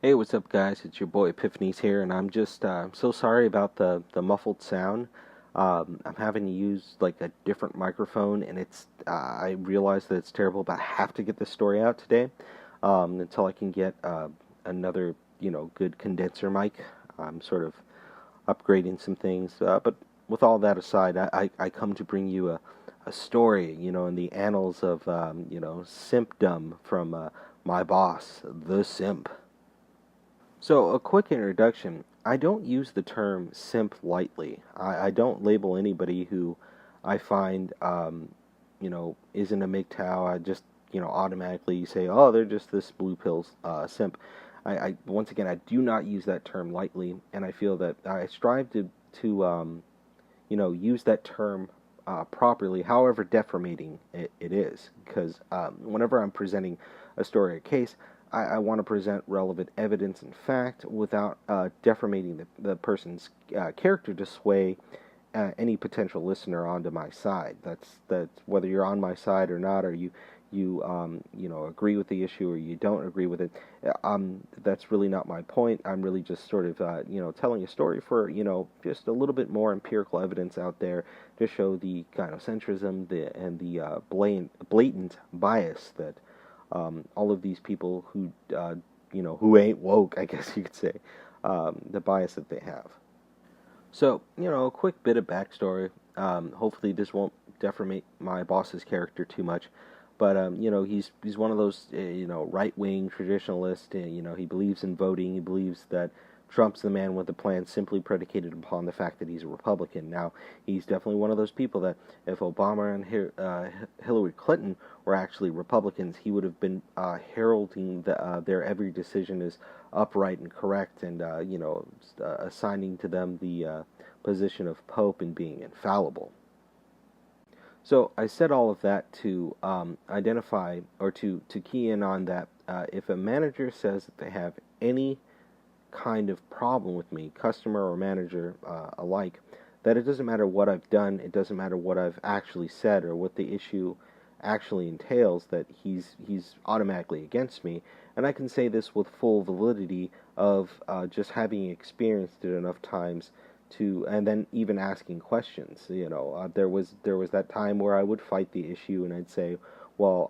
Hey, what's up, guys? It's your boy Epiphanies here, and I'm just so sorry about the muffled sound. I'm having to use like a different microphone, and I realize that it's terrible, but I have to get this story out today until I can get another good condenser mic. I'm sort of upgrading some things, but with all that aside, I come to bring you a story, in the annals of simpdom from my boss, the simp. So, a quick introduction. I don't use the term simp lightly. I don't label anybody who I find, isn't a MGTOW. I just, automatically say, oh, they're just this blue pill simp. Once again, I do not use that term lightly, and I feel that I strive to use that term properly, however deformating it is. Because whenever I'm presenting a story or case, I want to present relevant evidence and fact without deformating the person's character to sway any potential listener onto my side. That's whether you're on my side or not, or you agree with the issue or you don't agree with it. That's really not my point. I'm really just sort of telling a story for just a little bit more empirical evidence out there to show the gynocentrism and the blatant bias that all of these people who ain't woke, I guess you could say, the bias that they have. So, a quick bit of backstory. Hopefully this won't deformate my boss's character too much. But, he's one of those, right-wing traditionalists. He believes in voting. He believes that Trump's the man with the plan simply predicated upon the fact that he's a Republican. Now, he's definitely one of those people that if Obama and Hillary Clinton were actually Republicans, he would have been heralding their every decision as upright and correct and, assigning to them the position of Pope and being infallible. So I said all of that to identify or to key in on that if a manager says that they have any kind of problem with me, customer or manager alike, that it doesn't matter what I've done, it doesn't matter what I've actually said or what the issue actually entails, that he's automatically against me. And I can say this with full validity of just having experienced it enough times and then even asking questions. There was that time where I would fight the issue and I'd say, well,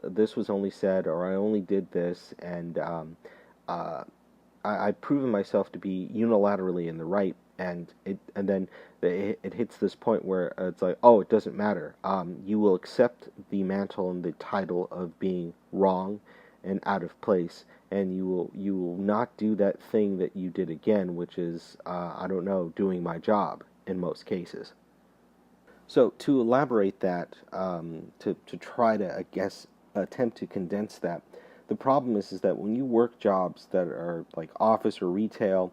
this was only said, or I only did this, and I've proven myself to be unilaterally in the right, and then it hits this point where it's like, oh, it doesn't matter. You will accept the mantle and the title of being wrong and out of place, and you will not do that thing that you did again, which is doing my job in most cases. So to elaborate that, to try to, I guess, attempt to condense that, the problem is that when you work jobs that are like office or retail,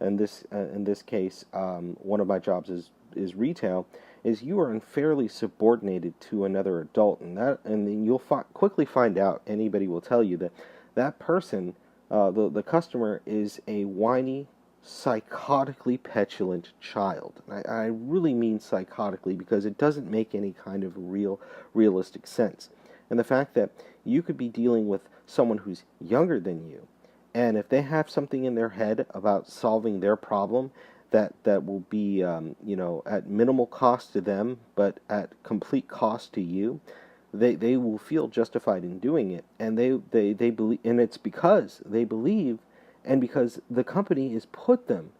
in this case, one of my jobs is retail, is you are unfairly subordinated to another adult, and then you'll quickly find out. Anybody will tell you that person, the customer, is a whiny, psychotically petulant child. I really mean psychotically because it doesn't make any kind of realistic sense. And the fact that you could be dealing with someone who's younger than you, and if they have something in their head about solving their problem that will be at minimal cost to them but at complete cost to you, they will feel justified in doing it, and they believe, and it's because they believe, and because the company has put them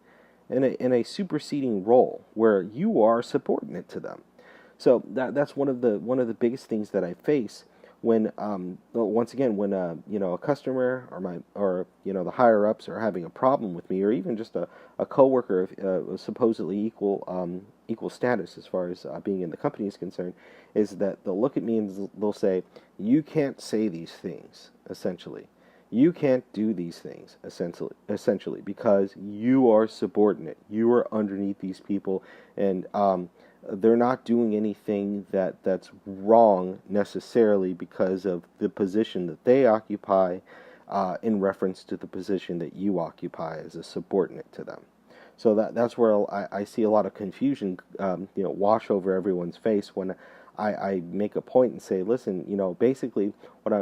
in a superseding role where you are subordinate to them. So that's one of the biggest things that I face when once again when a customer or the higher ups are having a problem with me, or even just a coworker of supposedly equal status as far as being in the company is concerned, is that they'll look at me and they'll say, you can't say these things, essentially. You can't do these things, essentially, because you are subordinate. You are underneath these people, and they're not doing anything that's wrong necessarily because of the position that they occupy in reference to the position that you occupy as a subordinate to them. So that's where I see a lot of confusion wash over everyone's face when I make a point and say, listen, basically what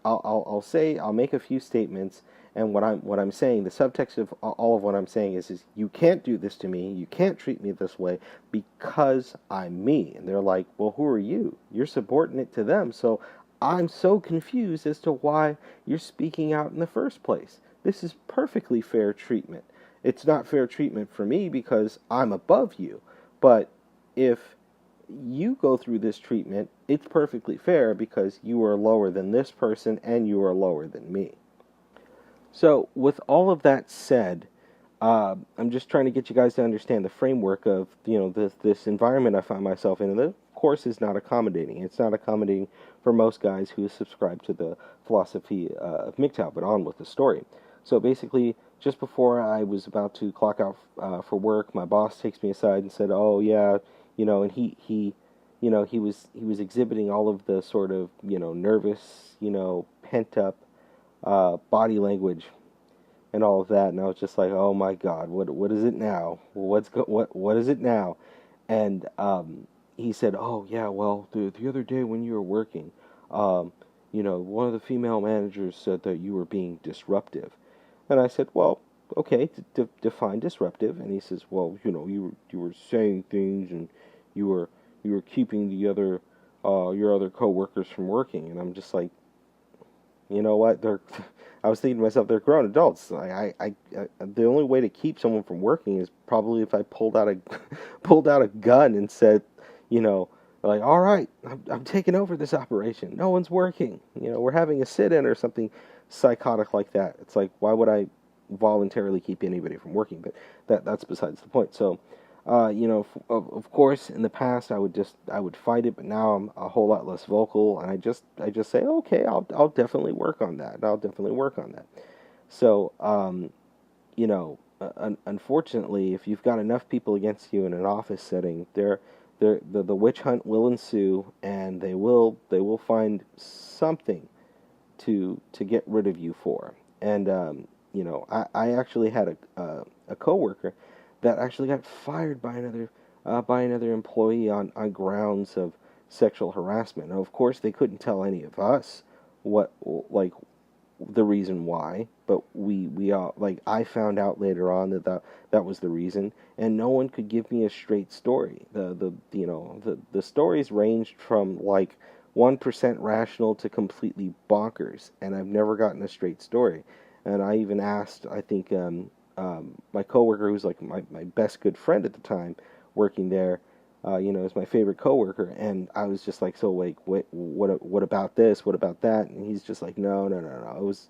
I'll make a few statements, And what I'm saying, the subtext of all of what I'm saying is you can't do this to me, you can't treat me this way because I'm me. And they're like, well, who are you? You're subordinate to them, so I'm so confused as to why you're speaking out in the first place. This is perfectly fair treatment. It's not fair treatment for me because I'm above you, but if you go through this treatment, it's perfectly fair because you are lower than this person and you are lower than me. So, with all of that said, I'm just trying to get you guys to understand the framework of this environment I find myself in. And the course is not accommodating. It's not accommodating for most guys who subscribe to the philosophy of MGTOW. But on with the story. So basically, just before I was about to clock out for work, my boss takes me aside and said, "Oh yeah, and he was exhibiting all of the sort of nervous, pent up body language and all of that." And I was just like, "Oh my God, what is it now? What is it now?" And he said, "Oh yeah, well, the other day when you were working, one of the female managers said that you were being disruptive." And I said, "Well, okay, define disruptive." And he says, "Well, you were saying things, and you were keeping the other your other coworkers from working." And I'm just like, you know what? I was thinking to myself, they're grown adults. The only way to keep someone from working is probably if I pulled out a pulled out a gun and said, like, "All right, I'm taking over this operation. No one's working. We're having a sit-in or something psychotic like that." It's like, why would I voluntarily keep anybody from working? But that's besides the point. So, of course, in the past I would fight it, but now I'm a whole lot less vocal, and I just say, okay, I'll definitely work on that. I'll definitely work on that. So, unfortunately, if you've got enough people against you in an office setting, the witch hunt will ensue, and they will find something to get rid of you for. And I actually had a coworker that actually got fired by another employee on grounds of sexual harassment. Now, of course, they couldn't tell any of us what the reason why, but we all, like, I found out later on that was the reason, and no one could give me a straight story. The stories ranged from like 1% rational to completely bonkers, and I've never gotten a straight story. And I even asked, I think, my coworker, who's like my best good friend at the time, working there, is my favorite coworker, and I was just like, "So, like, what about this? What about that?" And he's just like, "No, no, no, no. It was,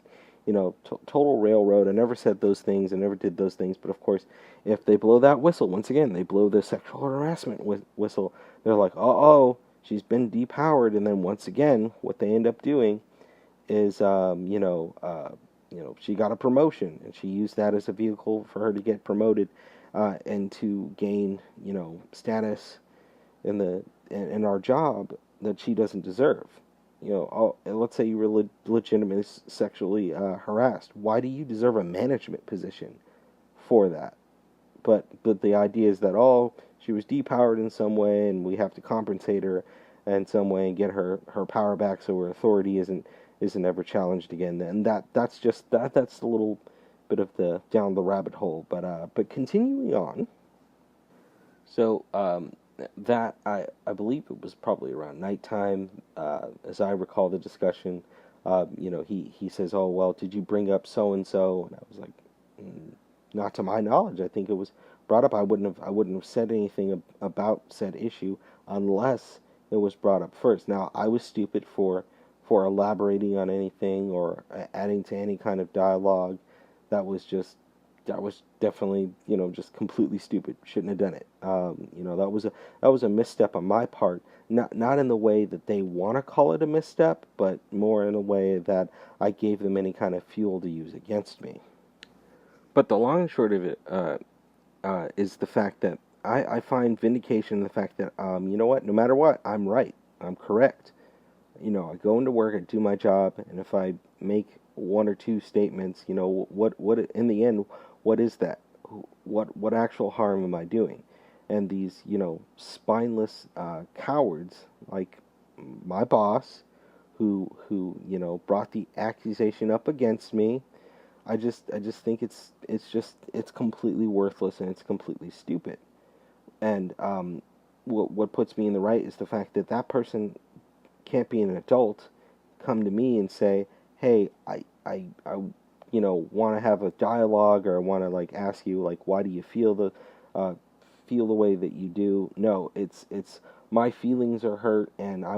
total railroad. I never said those things. I never did those things." But of course, if they blow that whistle, once again, they blow the sexual harassment whistle. They're like, "Oh, she's been depowered," and then once again, what they end up doing is, she got a promotion, and she used that as a vehicle for her to get promoted, and to gain, status in our job that she doesn't deserve. Let's say you were legitimately sexually harassed. Why do you deserve a management position for that? But the idea is that, she was depowered in some way, and we have to compensate her in some way and get her power back, so her authority isn't ever challenged again. And that's a little bit of the down the rabbit hole. But continuing on. So that I believe it was probably around nighttime, as I recall the discussion. He says, "Oh, well, did you bring up so and so?" And I was like, "Not to my knowledge. I think it was brought up. I wouldn't have said anything about said issue unless it was brought up first." Now, I was stupid for elaborating on anything or adding to any kind of dialogue. That was definitely, just completely stupid. Shouldn't have done it. That was a misstep on my part. Not in the way that they want to call it a misstep, but more in a way that I gave them any kind of fuel to use against me. But the long and short of it is the fact that I find vindication in the fact that, you know what, no matter what, I'm right. I'm correct. I go into work, I do my job, and if I make one or two statements, what in the end, what is that? What actual harm am I doing? And these, spineless cowards like my boss, who brought the accusation up against me, I just think it's completely worthless and it's completely stupid. And what puts me in the right is the fact that that person can't be an adult, come to me and say, "Hey, I want to have a dialogue, or I want to like ask you like, why do you uh, feel the way that you do?" No, it's my feelings are hurt, and I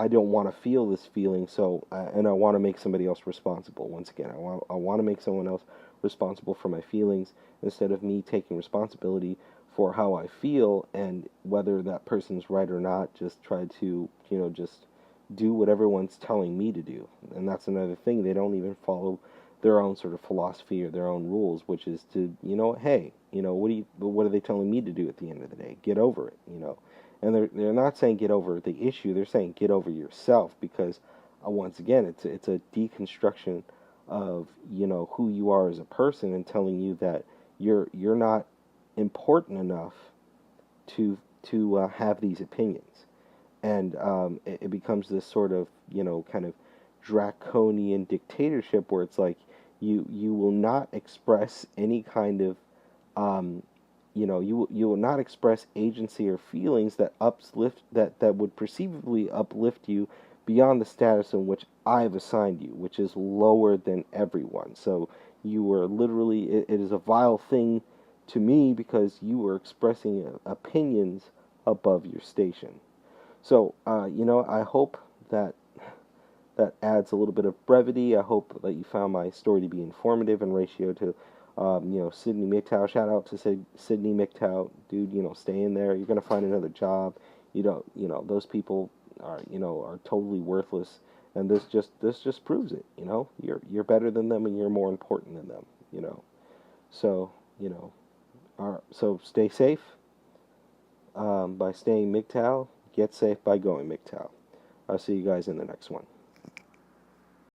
don't want to feel this feeling, so and I want to make somebody else responsible. Once again, I want to make someone else responsible for my feelings instead of me taking responsibility for how I feel, and whether that person's right or not, just try to, just do what everyone's telling me to do. And that's another thing. They don't even follow their own sort of philosophy or their own rules, which is to, hey, what are they telling me to do at the end of the day? Get over it. And they're not saying get over the issue. They're saying get over yourself, because once again, it's a deconstruction of, who you are as a person, and telling you that you're not important enough to have these opinions. And it becomes this sort of, kind of draconian dictatorship, where it's like you will not express any kind of, you will not express agency or feelings that uplift, that would perceivably uplift you beyond the status in which I've assigned you, which is lower than everyone. So you are literally, it is a vile thing to me, because you are expressing opinions above your station. So, I hope that that adds a little bit of brevity. I hope that you found my story to be informative in ratio to, Sydney MGTOW. Shout out to Sydney MGTOW, dude. Stay in there. You're gonna find another job. Those people are totally worthless, and this just proves it. You're better than them, and you're more important than them. So so stay safe by staying MGTOW. Get safe by going MGTOW. I'll see you guys in the next one.